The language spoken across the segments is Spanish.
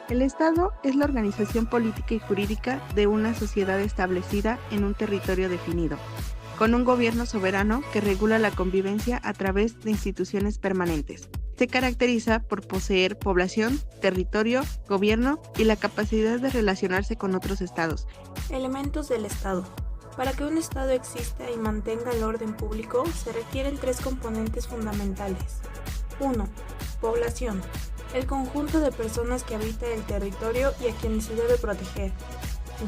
El Estado es la organización política y jurídica de una sociedad establecida en un territorio definido, con un gobierno soberano que regula la convivencia a través de instituciones permanentes. Se caracteriza por poseer población, territorio, gobierno y la capacidad de relacionarse con otros estados. Elementos del Estado. Para que un Estado exista y mantenga el orden público, se requieren tres componentes fundamentales. 1. Población. El conjunto de personas que habita el territorio y a quienes se debe proteger.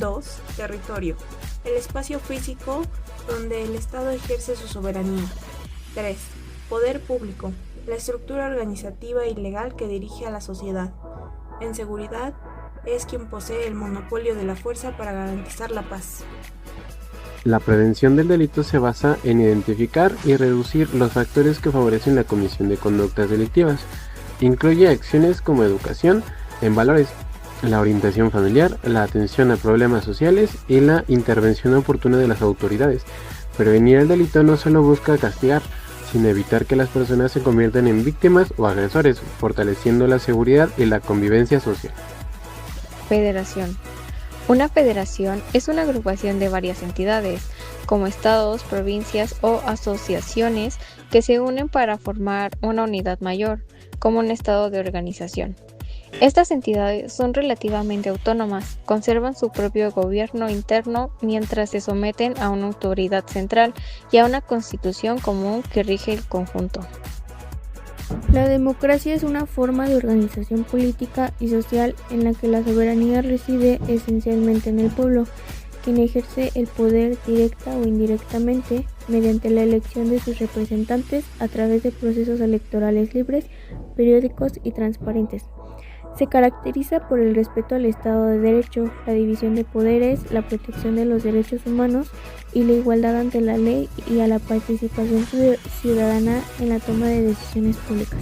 2. Territorio. El espacio físico donde el Estado ejerce su soberanía. 3. Poder público. La estructura organizativa y legal que dirige a la sociedad. En seguridad, es quien posee el monopolio de la fuerza para garantizar la paz. La prevención del delito se basa en identificar y reducir los factores que favorecen la comisión de conductas delictivas. Incluye acciones como educación en valores, la orientación familiar, la atención a problemas sociales y la intervención oportuna de las autoridades. Prevenir el delito no solo busca castigar, sino evitar que las personas se conviertan en víctimas o agresores, fortaleciendo la seguridad y la convivencia social. Federación. Una federación es una agrupación de varias entidades, como estados, provincias o asociaciones que se unen para formar una unidad mayor, como un estado de organización. Estas entidades son relativamente autónomas, conservan su propio gobierno interno mientras se someten a una autoridad central y a una constitución común que rige el conjunto. La democracia es una forma de organización política y social en la que la soberanía reside esencialmente en el pueblo, quien ejerce el poder directa o indirectamente mediante la elección de sus representantes a través de procesos electorales libres, periódicos y transparentes. Se caracteriza por el respeto al Estado de Derecho, la división de poderes, la protección de los derechos humanos y la igualdad ante la ley y a la participación ciudadana en la toma de decisiones públicas.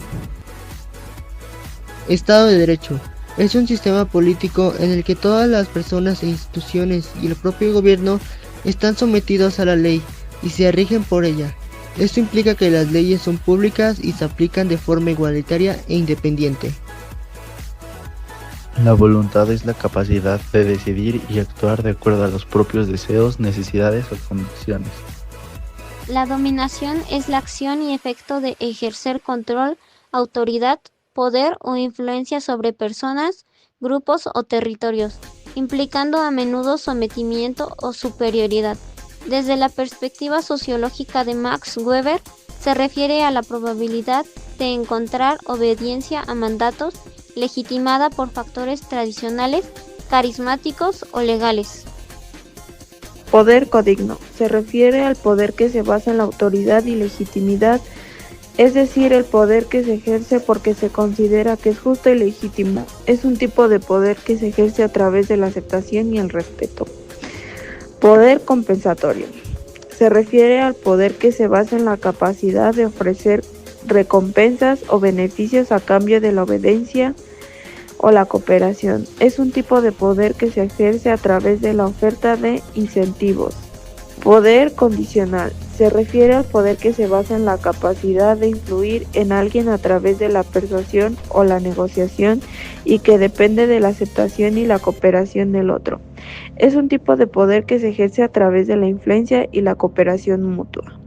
Estado de Derecho. Es un sistema político en el que todas las personas e instituciones y el propio gobierno están sometidos a la ley y se rigen por ella. Esto implica que las leyes son públicas y se aplican de forma igualitaria e independiente. La voluntad es la capacidad de decidir y actuar de acuerdo a los propios deseos, necesidades o condiciones. La dominación es la acción y efecto de ejercer control, autoridad, poder o influencia sobre personas, grupos o territorios, implicando a menudo sometimiento o superioridad. Desde la perspectiva sociológica de Max Weber, se refiere a la probabilidad de encontrar obediencia a mandatos legitimada por factores tradicionales, carismáticos o legales. Poder codigno. Se refiere al poder que se basa en la autoridad y legitimidad, es decir, el poder que se ejerce porque se considera que es justo y legítimo. Es un tipo de poder que se ejerce a través de la aceptación y el respeto. Poder compensatorio. Se refiere al poder que se basa en la capacidad de ofrecer recompensas o beneficios a cambio de la obediencia o la cooperación. Es un tipo de poder que se ejerce a través de la oferta de incentivos. Poder condicional. Se refiere al poder que se basa en la capacidad de influir en alguien a través de la persuasión o la negociación y que depende de la aceptación y la cooperación del otro. Es un tipo de poder que se ejerce a través de la influencia y la cooperación mutua.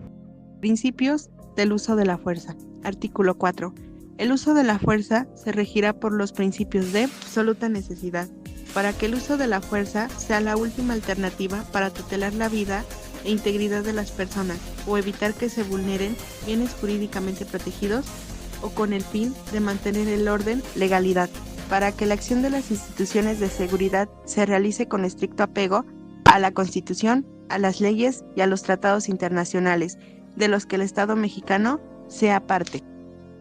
Principios del uso de la fuerza. Artículo 4. El uso de la fuerza se regirá por los principios de absoluta necesidad, para que el uso de la fuerza sea la última alternativa para tutelar la vida e integridad de las personas o evitar que se vulneren bienes jurídicamente protegidos o con el fin de mantener el orden, legalidad, para que la acción de las instituciones de seguridad se realice con estricto apego a la Constitución, a las leyes y a los tratados internacionales, de los que el Estado mexicano sea parte.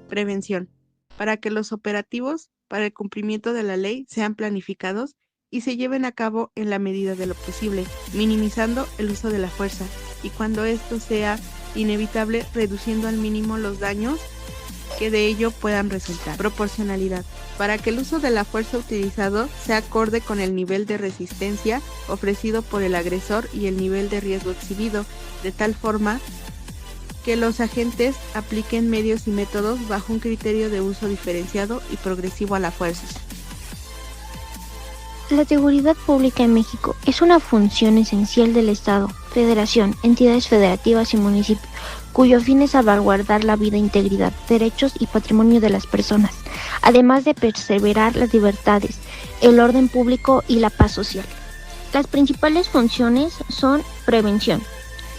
Prevención. Para que los operativos para el cumplimiento de la ley sean planificados y se lleven a cabo en la medida de lo posible, minimizando el uso de la fuerza y cuando esto sea inevitable, reduciendo al mínimo los daños que de ello puedan resultar. Proporcionalidad. Para que el uso de la fuerza utilizado sea acorde con el nivel de resistencia ofrecido por el agresor y el nivel de riesgo exhibido, de tal forma que los agentes apliquen medios y métodos bajo un criterio de uso diferenciado y progresivo a la fuerza. La seguridad pública en México es una función esencial del Estado, Federación, entidades federativas y municipios, cuyo fin es salvaguardar la vida, integridad, derechos y patrimonio de las personas, además de perseverar las libertades, el orden público y la paz social. Las principales funciones son prevención.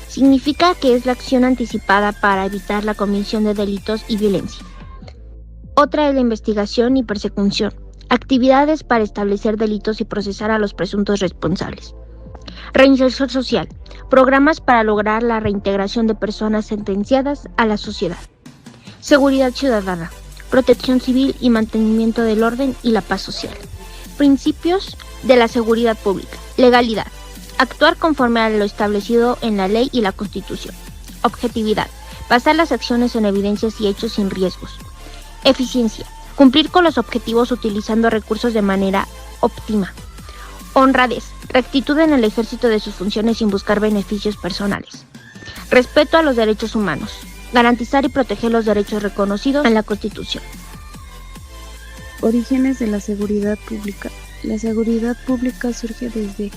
Significa que es la acción anticipada para evitar la comisión de delitos y violencia. Otra es la investigación y persecución. Actividades para establecer delitos y procesar a los presuntos responsables. Reinserción social. Programas para lograr la reintegración de personas sentenciadas a la sociedad. Seguridad ciudadana. Protección civil y mantenimiento del orden y la paz social. Principios de la seguridad pública. Legalidad. Actuar conforme a lo establecido en la ley y la Constitución. Objetividad. Basar las acciones en evidencias y hechos sin riesgos. Eficiencia. Cumplir con los objetivos utilizando recursos de manera óptima. Honradez. Rectitud en el ejercicio de sus funciones sin buscar beneficios personales. Respeto a los derechos humanos. Garantizar y proteger los derechos reconocidos en la Constitución. Orígenes de la seguridad pública. La seguridad pública surge desde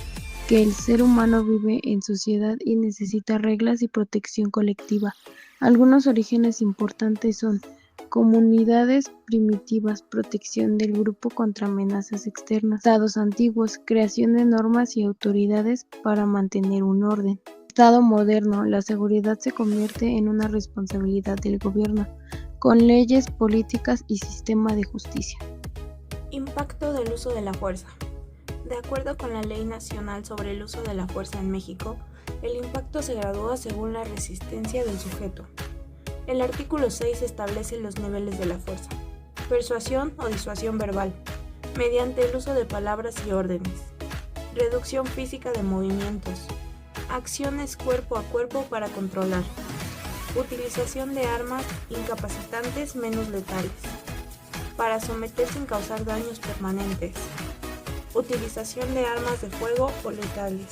que el ser humano vive en sociedad y necesita reglas y protección colectiva. Algunos orígenes importantes son comunidades primitivas, protección del grupo contra amenazas externas, estados antiguos, creación de normas y autoridades para mantener un orden. Estado moderno, la seguridad se convierte en una responsabilidad del gobierno, con leyes, políticas y sistema de justicia. Impacto del uso de la fuerza. De acuerdo con la Ley Nacional sobre el Uso de la Fuerza en México, el impacto se gradúa según la resistencia del sujeto. El artículo 6 establece los niveles de la fuerza. Persuasión o disuasión verbal, mediante el uso de palabras y órdenes. Reducción física de movimientos. Acciones cuerpo a cuerpo para controlar. Utilización de armas incapacitantes menos letales. Para someter sin causar daños permanentes. Utilización de armas de fuego o letales.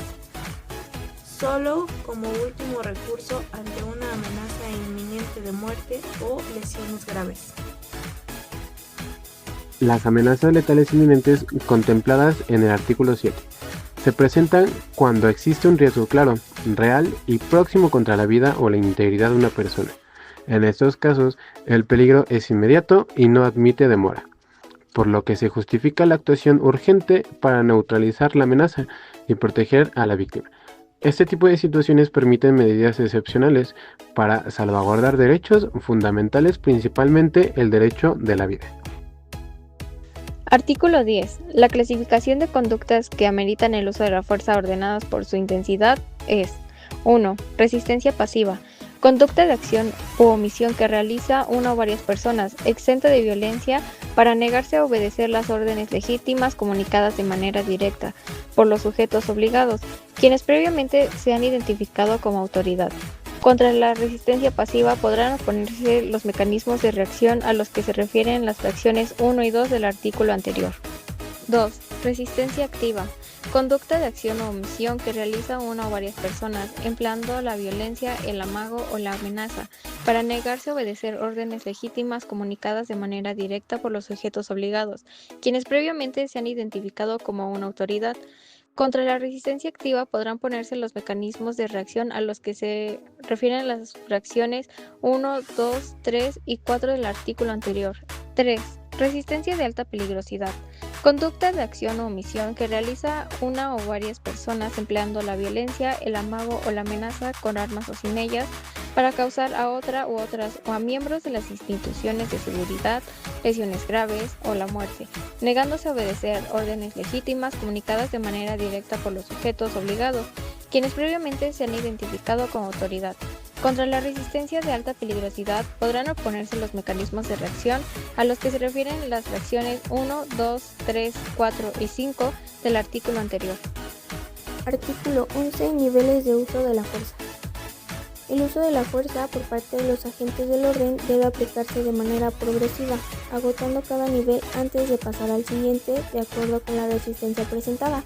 Solo como último recurso ante una amenaza inminente de muerte o lesiones graves. Las amenazas letales inminentes contempladas en el artículo 7 se presentan cuando existe un riesgo claro, real y próximo contra la vida o la integridad de una persona. En estos casos, el peligro es inmediato y no admite demora, por lo que se justifica la actuación urgente para neutralizar la amenaza y proteger a la víctima. Este tipo de situaciones permiten medidas excepcionales para salvaguardar derechos fundamentales, principalmente el derecho de la vida. Artículo 10. La clasificación de conductas que ameritan el uso de la fuerza ordenadas por su intensidad es 1. Resistencia pasiva. Conducta de acción u omisión que realiza una o varias personas, exenta de violencia, para negarse a obedecer las órdenes legítimas comunicadas de manera directa por los sujetos obligados, quienes previamente se han identificado como autoridad. Contra la resistencia pasiva podrán oponerse los mecanismos de reacción a los que se refieren las fracciones 1 y 2 del artículo anterior. 2. Resistencia activa. Conducta de acción o omisión que realiza una o varias personas, empleando la violencia, el amago o la amenaza, para negarse a obedecer órdenes legítimas comunicadas de manera directa por los sujetos obligados, quienes previamente se han identificado como una autoridad. Contra la resistencia activa podrán ponerse los mecanismos de reacción a los que se refieren las fracciones 1, 2, 3 y 4 del artículo anterior. 3. Resistencia de alta peligrosidad. Conducta de acción o omisión que realiza una o varias personas empleando la violencia, el amago o la amenaza con armas o sin ellas para causar a otra u otras o a miembros de las instituciones de seguridad lesiones graves o la muerte, negándose a obedecer órdenes legítimas comunicadas de manera directa por los sujetos obligados, quienes previamente se han identificado como autoridad. Contra la resistencia de alta peligrosidad podrán oponerse los mecanismos de reacción a los que se refieren las fracciones 1, 2, 3, 4 y 5 del artículo anterior. Artículo 11. Niveles de uso de la fuerza. El uso de la fuerza por parte de los agentes del orden debe aplicarse de manera progresiva, agotando cada nivel antes de pasar al siguiente de acuerdo con la resistencia presentada.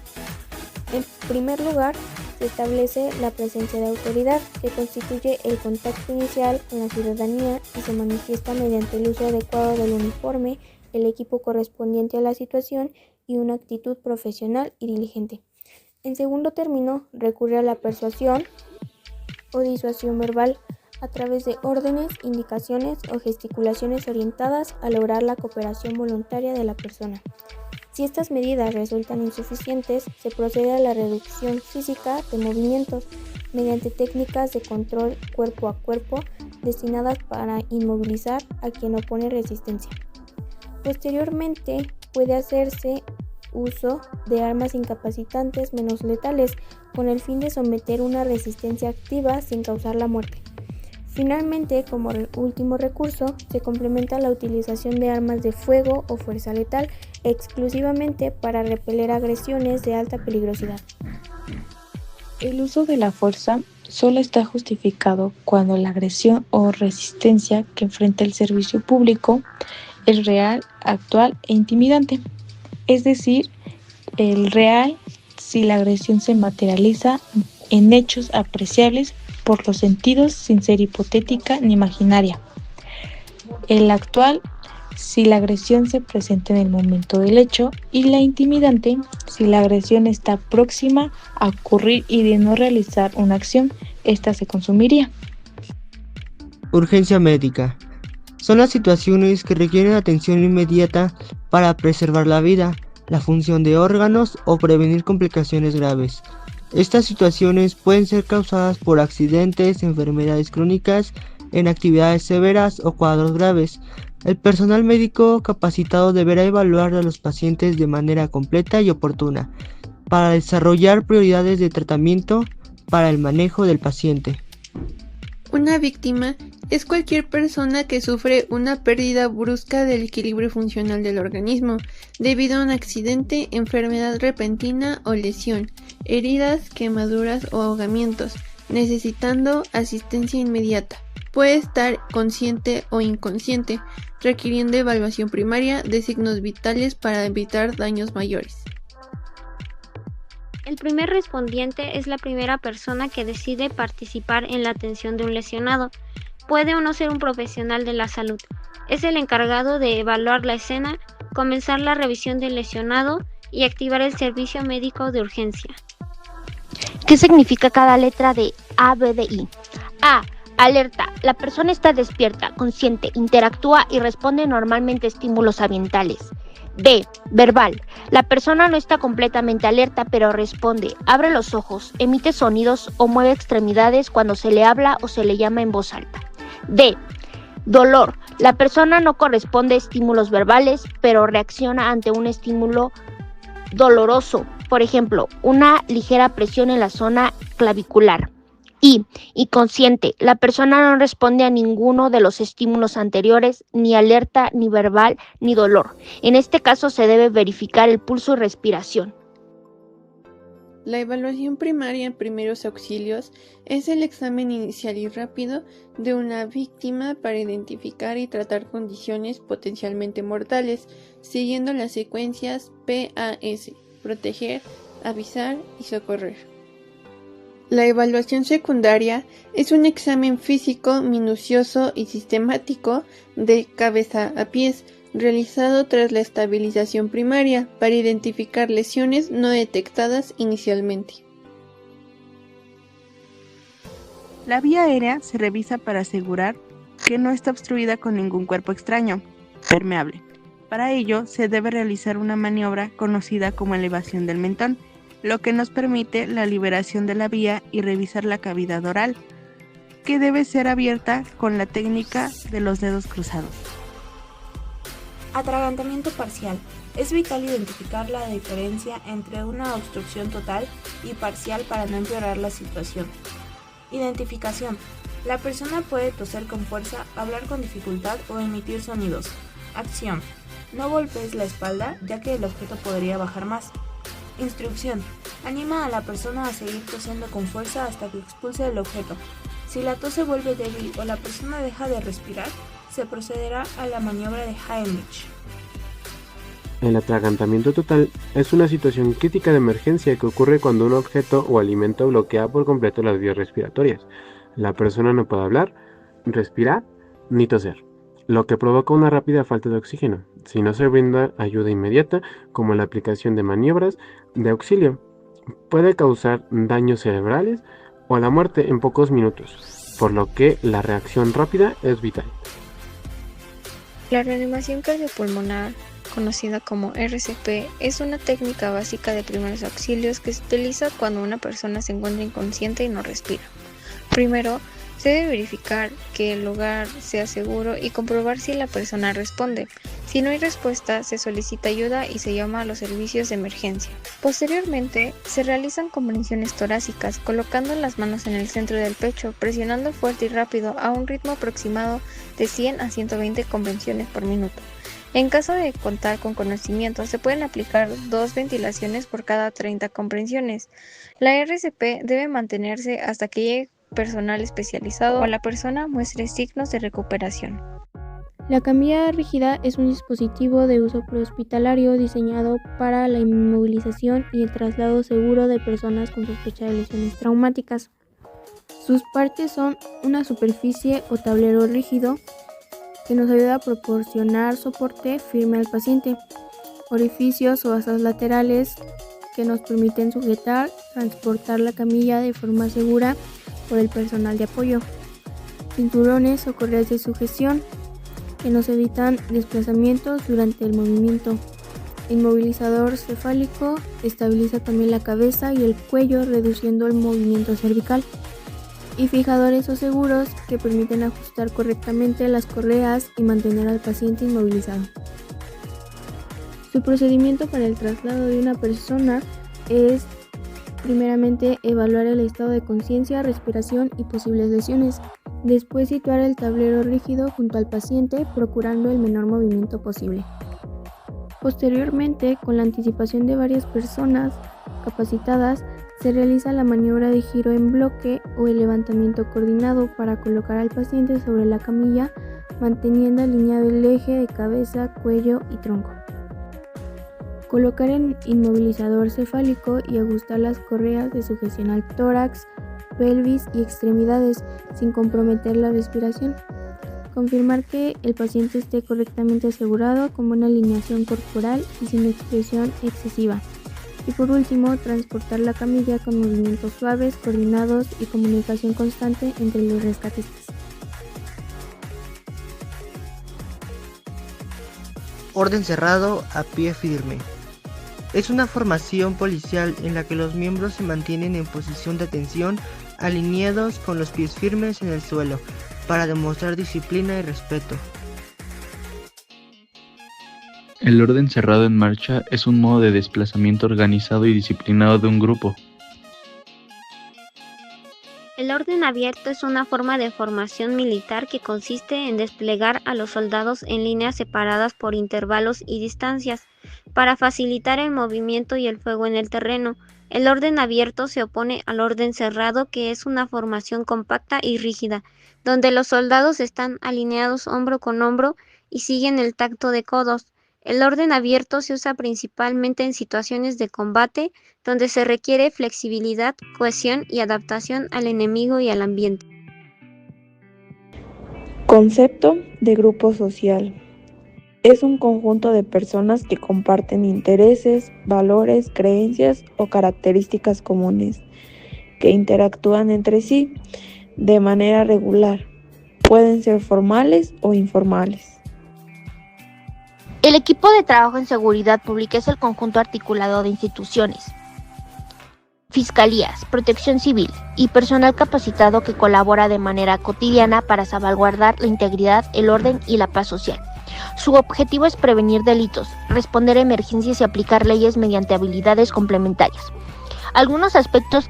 En primer lugar, se establece la presencia de autoridad, que constituye el contacto inicial con la ciudadanía y se manifiesta mediante el uso adecuado del uniforme, el equipo correspondiente a la situación y una actitud profesional y diligente. En segundo término, recurre a la persuasión o disuasión verbal a través de órdenes, indicaciones o gesticulaciones orientadas a lograr la cooperación voluntaria de la persona. Si estas medidas resultan insuficientes, se procede a la reducción física de movimientos mediante técnicas de control cuerpo a cuerpo destinadas para inmovilizar a quien opone resistencia. Posteriormente, puede hacerse uso de armas incapacitantes menos letales con el fin de someter una resistencia activa sin causar la muerte. Finalmente, como último recurso, se complementa la utilización de armas de fuego o fuerza letal exclusivamente para repeler agresiones de alta peligrosidad. El uso de la fuerza solo está justificado cuando la agresión o resistencia que enfrenta el servicio público es real, actual e intimidante. Es decir, el real si la agresión se materializa en hechos apreciables por los sentidos sin ser hipotética ni imaginaria. El actual si la agresión se presenta en el momento del hecho y la intimidante si la agresión está próxima a ocurrir y de no realizar una acción, ésta se consumiría. Urgencia médica. Son las situaciones que requieren atención inmediata para preservar la vida, la función de órganos o prevenir complicaciones graves. Estas situaciones pueden ser causadas por accidentes, enfermedades crónicas, inactividades severas o cuadros graves. El personal médico capacitado deberá evaluar a los pacientes de manera completa y oportuna para desarrollar prioridades de tratamiento para el manejo del paciente. Una víctima es cualquier persona que sufre una pérdida brusca del equilibrio funcional del organismo debido a un accidente, enfermedad repentina o lesión, heridas, quemaduras o ahogamientos, necesitando asistencia inmediata. Puede estar consciente o inconsciente, requiriendo evaluación primaria de signos vitales para evitar daños mayores. El primer respondiente es la primera persona que decide participar en la atención de un lesionado. Puede o no ser un profesional de la salud. Es el encargado de evaluar la escena, comenzar la revisión del lesionado y activar el servicio médico de urgencia. ¿Qué significa cada letra de A, B, D, I? A. Alerta. La persona está despierta, consciente, interactúa y responde normalmente a estímulos ambientales. B. Verbal. La persona no está completamente alerta, pero responde, abre los ojos, emite sonidos o mueve extremidades cuando se le habla o se le llama en voz alta. D. Dolor. La persona no corresponde a estímulos verbales, pero reacciona ante un estímulo doloroso, por ejemplo, una ligera presión en la zona clavicular. Y consciente, la persona no responde a ninguno de los estímulos anteriores, ni alerta, ni verbal, ni dolor. En este caso se debe verificar el pulso y respiración. La evaluación primaria en primeros auxilios es el examen inicial y rápido de una víctima para identificar y tratar condiciones potencialmente mortales, siguiendo las secuencias PAS, proteger, avisar y socorrer. La evaluación secundaria es un examen físico minucioso y sistemático de cabeza a pies, realizado tras la estabilización primaria para identificar lesiones no detectadas inicialmente. La vía aérea se revisa para asegurar que no está obstruida con ningún cuerpo extraño, permeable. Para ello, se debe realizar una maniobra conocida como elevación del mentón, lo que nos permite la liberación de la vía y revisar la cavidad oral, que debe ser abierta con la técnica de los dedos cruzados. Atragantamiento parcial. Es vital identificar la diferencia entre una obstrucción total y parcial para no empeorar la situación. Identificación. La persona puede toser con fuerza, hablar con dificultad o emitir sonidos. Acción. No golpees la espalda, ya que el objeto podría bajar más. Instrucción. Anima a la persona a seguir tosiendo con fuerza hasta que expulse el objeto. Si la tos se vuelve débil o la persona deja de respirar, se procederá a la maniobra de Heimlich. El atragantamiento total es una situación crítica de emergencia que ocurre cuando un objeto o alimento bloquea por completo las vías respiratorias. La persona no puede hablar, respirar ni toser. lo que provoca una rápida falta de oxígeno, si no se brinda ayuda inmediata, como la aplicación de maniobras de auxilio. Puede causar daños cerebrales o la muerte en pocos minutos, por lo que la reacción rápida es vital. La reanimación cardiopulmonar, conocida como RCP, es una técnica básica de primeros auxilios que se utiliza cuando una persona se encuentra inconsciente y no respira. Primero, se debe verificar que el lugar sea seguro y comprobar si la persona responde. Si no hay respuesta, se solicita ayuda y se llama a los servicios de emergencia. Posteriormente, se realizan comprensiones torácicas, colocando las manos en el centro del pecho, presionando fuerte y rápido a un ritmo aproximado de 100 a 120 comprensiones por minuto. En caso de contar con conocimiento, se pueden aplicar 2 ventilaciones por cada 30 comprensiones. La RCP debe mantenerse hasta que llegue personal especializado o la persona muestre signos de recuperación. La camilla rígida es un dispositivo de uso prehospitalario diseñado para la inmovilización y el traslado seguro de personas con sospecha de lesiones traumáticas. Sus partes son una superficie o tablero rígido que nos ayuda a proporcionar soporte firme al paciente, orificios o asas laterales que nos permiten sujetar, transportar la camilla de forma segura por el personal de apoyo, cinturones o correas de sujeción que nos evitan desplazamientos durante el movimiento. Inmovilizador cefálico estabiliza también la cabeza y el cuello reduciendo el movimiento cervical. Y fijadores o seguros que permiten ajustar correctamente las correas y mantener al paciente inmovilizado. Su procedimiento para el traslado de una persona es primeramente evaluar el estado de conciencia, respiración y posibles lesiones. Después situar el tablero rígido junto al paciente, procurando el menor movimiento posible. Posteriormente, con la anticipación de varias personas capacitadas, se realiza la maniobra de giro en bloque o el levantamiento coordinado para colocar al paciente sobre la camilla, manteniendo alineado el eje de cabeza, cuello y tronco. Colocar el inmovilizador cefálico y ajustar las correas de sujeción al tórax, pelvis y extremidades sin comprometer la respiración. Confirmar que el paciente esté correctamente asegurado con buena alineación corporal y sin expresión excesiva. Y por último, transportar la camilla con movimientos suaves, coordinados y comunicación constante entre los rescatistas. Orden cerrado a pie firme. Es una formación policial en la que los miembros se mantienen en posición de atención, alineados con los pies firmes en el suelo, para demostrar disciplina y respeto. El orden cerrado en marcha es un modo de desplazamiento organizado y disciplinado de un grupo. El orden abierto es una forma de formación militar que consiste en desplegar a los soldados en líneas separadas por intervalos y distancias, para facilitar el movimiento y el fuego en el terreno. El orden abierto se opone al orden cerrado, que es una formación compacta y rígida, donde los soldados están alineados hombro con hombro y siguen el tacto de codos. El orden abierto se usa principalmente en situaciones de combate, donde se requiere flexibilidad, cohesión y adaptación al enemigo y al ambiente. Concepto de grupo social. Es un conjunto de personas que comparten intereses, valores, creencias o características comunes, que interactúan entre sí de manera regular. Pueden ser formales o informales. El equipo de trabajo en seguridad pública es el conjunto articulado de instituciones, fiscalías, protección civil y personal capacitado que colabora de manera cotidiana para salvaguardar la integridad, el orden y la paz social. Su objetivo es prevenir delitos, responder a emergencias y aplicar leyes mediante habilidades complementarias. Algunos aspectos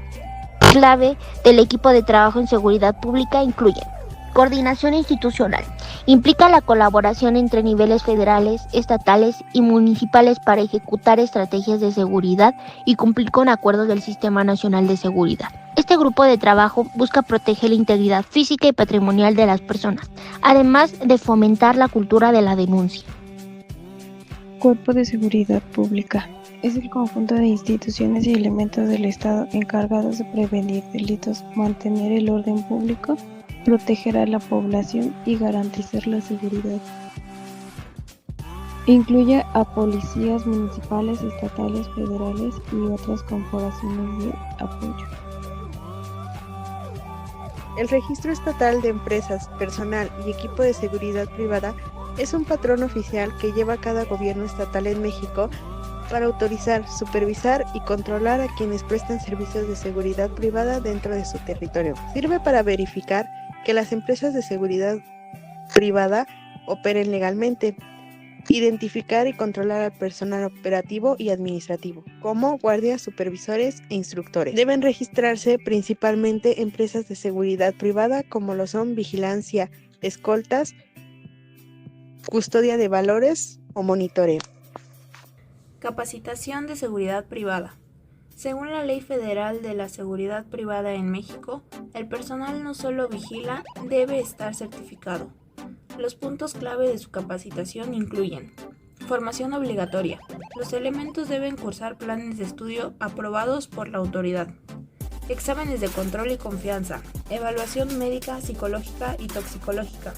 clave del equipo de trabajo en seguridad pública incluyen: coordinación institucional. Implica la colaboración entre niveles federales, estatales y municipales para ejecutar estrategias de seguridad y cumplir con acuerdos del Sistema Nacional de Seguridad. Este grupo de trabajo busca proteger la integridad física y patrimonial de las personas, además de fomentar la cultura de la denuncia. Cuerpo de Seguridad Pública. Es el conjunto de instituciones y elementos del Estado encargados de prevenir delitos, mantener el orden público proteger a la población y garantizar la seguridad. Incluye a policías municipales, estatales, federales y otras corporaciones de apoyo. El Registro Estatal de Empresas, Personal y Equipo de Seguridad Privada es un patrón oficial que lleva cada gobierno estatal en México para autorizar, supervisar y controlar a quienes prestan servicios de seguridad privada dentro de su territorio. Sirve para verificar que las empresas de seguridad privada operen legalmente, identificar y controlar al personal operativo y administrativo, como guardias, supervisores e instructores. Deben registrarse principalmente empresas de seguridad privada como lo son vigilancia, escoltas, custodia de valores o monitoreo. Capacitación de seguridad privada. Según la Ley Federal de la Seguridad Privada en México, el personal no solo vigila, debe estar certificado. Los puntos clave de su capacitación incluyen: formación obligatoria. Los elementos deben cursar planes de estudio aprobados por la autoridad. Exámenes de control y confianza. Evaluación médica, psicológica y toxicológica.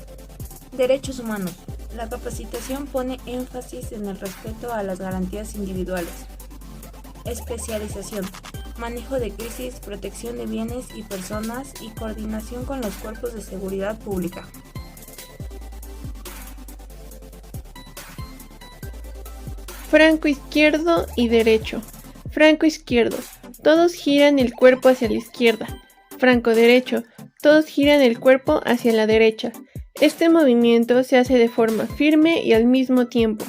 Derechos humanos. La capacitación pone énfasis en el respeto a las garantías individuales. Especialización. Manejo de crisis, protección de bienes y personas y coordinación con los cuerpos de seguridad pública. Franco izquierdo y derecho. Franco izquierdo. Todos giran el cuerpo hacia la izquierda. Franco derecho. Todos giran el cuerpo hacia la derecha. Este movimiento se hace de forma firme y al mismo tiempo.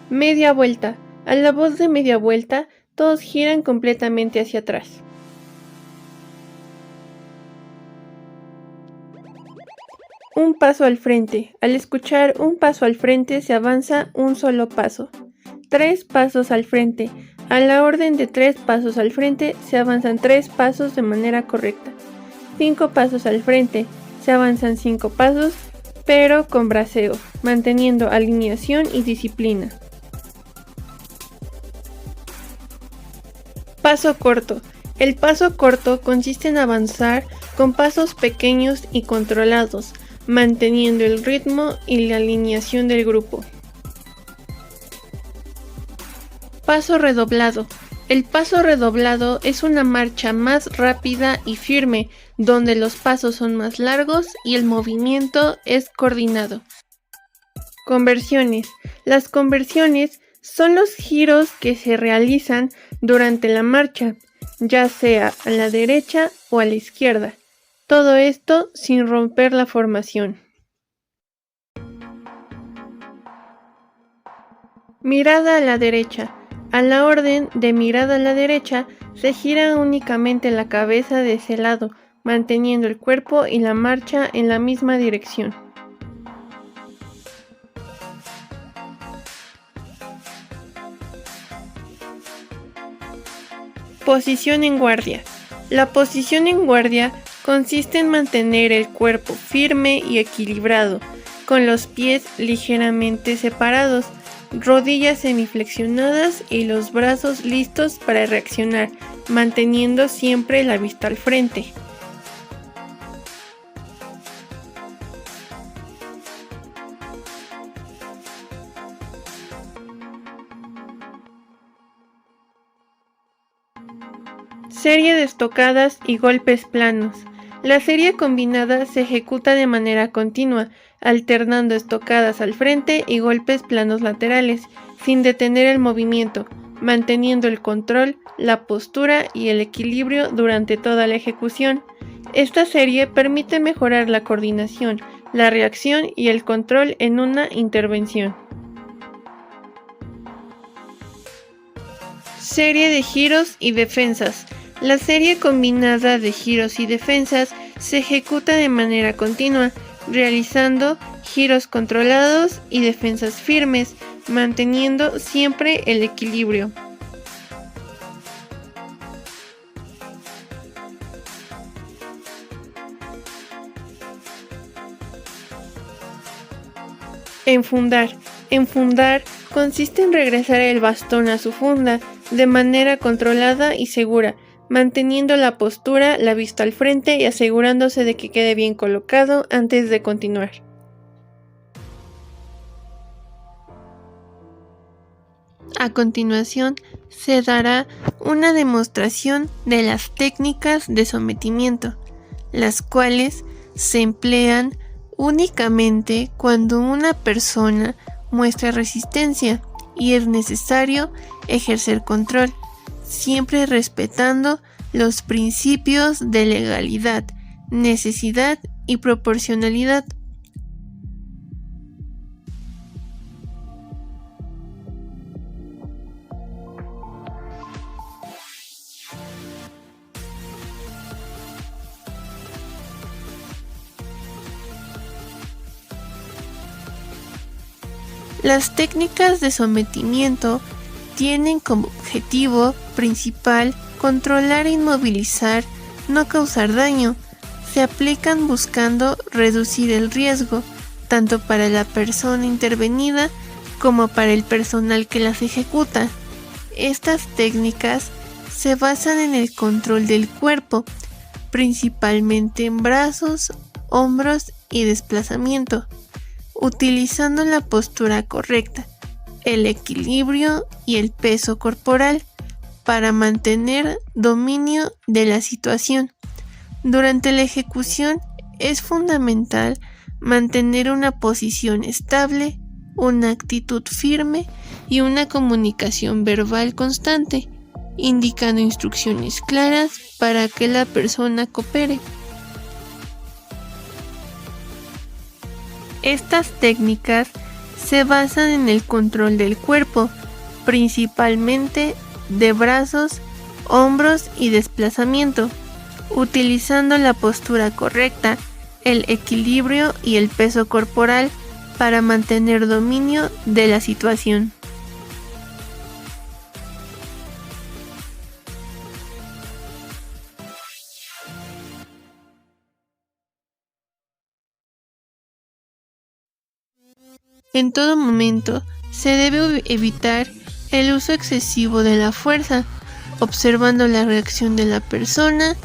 Media vuelta. A la voz de media vuelta, todos giran completamente hacia atrás. Un paso al frente. Al escuchar un paso al frente se avanza un solo paso. 3 pasos al frente. A la orden de 3 pasos al frente se avanzan 3 pasos de manera correcta. 5 pasos al frente. Se avanzan 5 pasos, pero con braceo, manteniendo alineación y disciplina. Paso corto. El paso corto consiste en avanzar con pasos pequeños y controlados, manteniendo el ritmo y la alineación del grupo. Paso redoblado. El paso redoblado es una marcha más rápida y firme, donde los pasos son más largos y el movimiento es coordinado. Conversiones. Las conversiones son los giros que se realizan durante la marcha, ya sea a la derecha o a la izquierda. Todo esto sin romper la formación. Mirada a la derecha. A la orden de mirada a la derecha, se gira únicamente la cabeza de ese lado, manteniendo el cuerpo y la marcha en la misma dirección. Posición en guardia. La posición en guardia consiste en mantener el cuerpo firme y equilibrado, con los pies ligeramente separados, rodillas semiflexionadas y los brazos listos para reaccionar, manteniendo siempre la vista al frente. Serie de estocadas y golpes planos. La serie combinada se ejecuta de manera continua, alternando estocadas al frente y golpes planos laterales, sin detener el movimiento, manteniendo el control, la postura y el equilibrio durante toda la ejecución. Esta serie permite mejorar la coordinación, la reacción y el control en una intervención. Serie de giros y defensas. La serie combinada de giros y defensas se ejecuta de manera continua, realizando giros controlados y defensas firmes, manteniendo siempre el equilibrio. Enfundar. Enfundar consiste en regresar el bastón a su funda, de manera controlada y segura, manteniendo la postura, la vista al frente y asegurándose de que quede bien colocado antes de continuar. A continuación, se dará una demostración de las técnicas de sometimiento, las cuales se emplean únicamente cuando una persona muestra resistencia y es necesario ejercer control, siempre respetando los principios de legalidad, necesidad y proporcionalidad. Las técnicas de sometimiento tienen como objetivo principal controlar e inmovilizar, no causar daño. Se aplican buscando reducir el riesgo, tanto para la persona intervenida como para el personal que las ejecuta. Estas técnicas se basan en el control del cuerpo, principalmente en brazos, hombros y desplazamiento, utilizando la postura correcta, el equilibrio y el peso corporal para mantener dominio de la situación. Durante la ejecución es fundamental mantener una posición estable, una actitud firme y una comunicación verbal constante, indicando instrucciones claras para que la persona coopere. Estas técnicas se basan en el control del cuerpo, principalmente de brazos, hombros y desplazamiento, utilizando la postura correcta, el equilibrio y el peso corporal para mantener dominio de la situación. En todo momento se debe evitar el uso excesivo de la fuerza, observando la reacción de la persona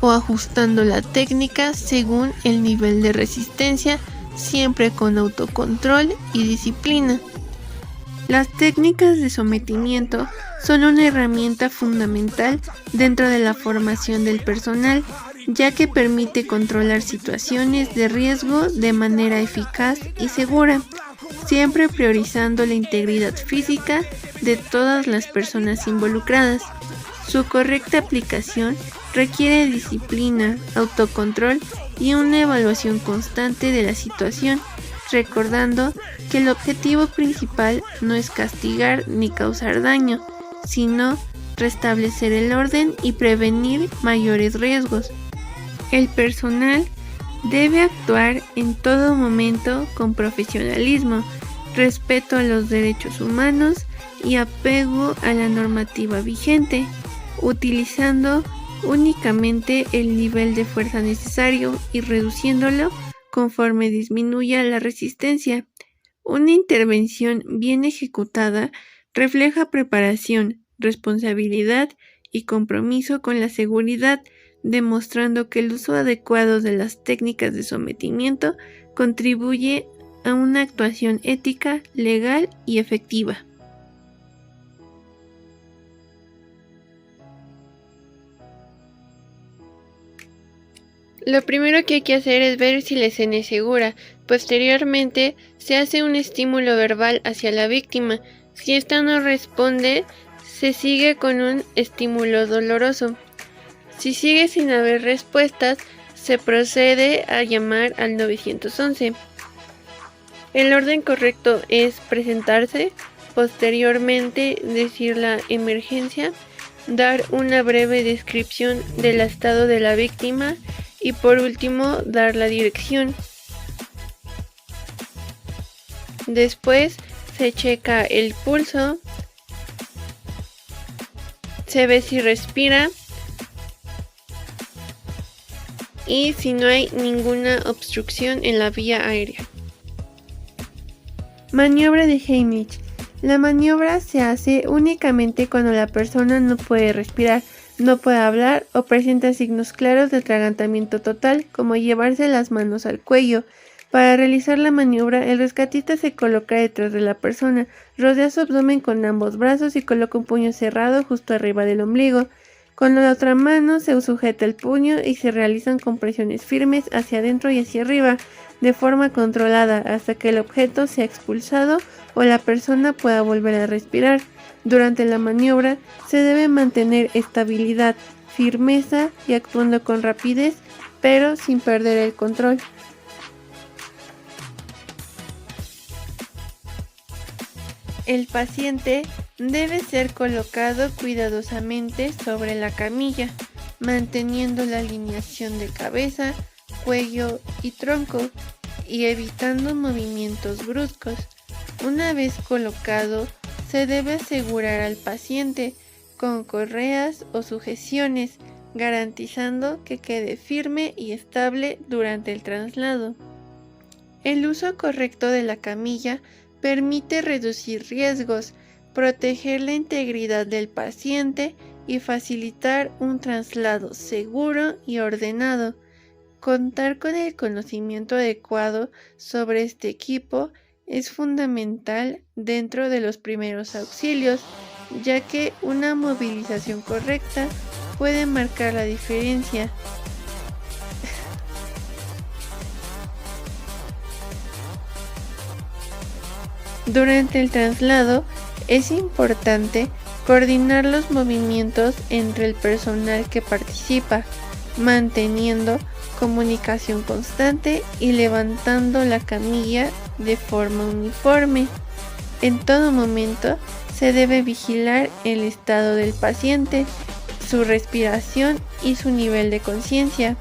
o ajustando la técnica según el nivel de resistencia, siempre con autocontrol y disciplina. Las técnicas de sometimiento son una herramienta fundamental dentro de la formación del personal, ya que permite controlar situaciones de riesgo de manera eficaz y segura, siempre priorizando la integridad física de todas las personas involucradas. Su correcta aplicación requiere disciplina, autocontrol y una evaluación constante de la situación, recordando que el objetivo principal no es castigar ni causar daño, sino restablecer el orden y prevenir mayores riesgos. El personal debe actuar en todo momento con profesionalismo, respeto a los derechos humanos y apego a la normativa vigente, utilizando únicamente el nivel de fuerza necesario y reduciéndolo conforme disminuya la resistencia. Una intervención bien ejecutada refleja preparación, responsabilidad y compromiso con la seguridad, demostrando que el uso adecuado de las técnicas de sometimiento contribuye a una actuación ética, legal y efectiva. Lo primero que hay que hacer es ver si la escena es segura. Posteriormente, se hace un estímulo verbal hacia la víctima. Si ésta no responde, se sigue con un estímulo doloroso. Si sigue sin haber respuestas, se procede a llamar al 911. El orden correcto es presentarse, posteriormente decir la emergencia, dar una breve descripción del estado de la víctima y por último dar la dirección. Después se checa el pulso, se ve si respira y si no hay ninguna obstrucción en la vía aérea. Maniobra de Heimlich. La maniobra se hace únicamente cuando la persona no puede respirar, no puede hablar o presenta signos claros de atragantamiento total, como llevarse las manos al cuello. Para realizar la maniobra, el rescatista se coloca detrás de la persona, rodea su abdomen con ambos brazos y coloca un puño cerrado justo arriba del ombligo. Con la otra mano se sujeta el puño y se realizan compresiones firmes hacia adentro y hacia arriba, de forma controlada, hasta que el objeto sea expulsado o la persona pueda volver a respirar. Durante la maniobra se debe mantener estabilidad, firmeza y actuando con rapidez, pero sin perder el control. El paciente debe ser colocado cuidadosamente sobre la camilla, manteniendo la alineación de cabeza, cuello y tronco y evitando movimientos bruscos. Una vez colocado, se debe asegurar al paciente con correas o sujeciones, garantizando que quede firme y estable durante el traslado. El uso correcto de la camilla permite reducir riesgos, proteger la integridad del paciente y facilitar un traslado seguro y ordenado. Contar con el conocimiento adecuado sobre este equipo es fundamental dentro de los primeros auxilios, ya que una movilización correcta puede marcar la diferencia. Durante el traslado es importante coordinar los movimientos entre el personal que participa, manteniendo comunicación constante y levantando la camilla de forma uniforme. En todo momento se debe vigilar el estado del paciente, su respiración y su nivel de conciencia.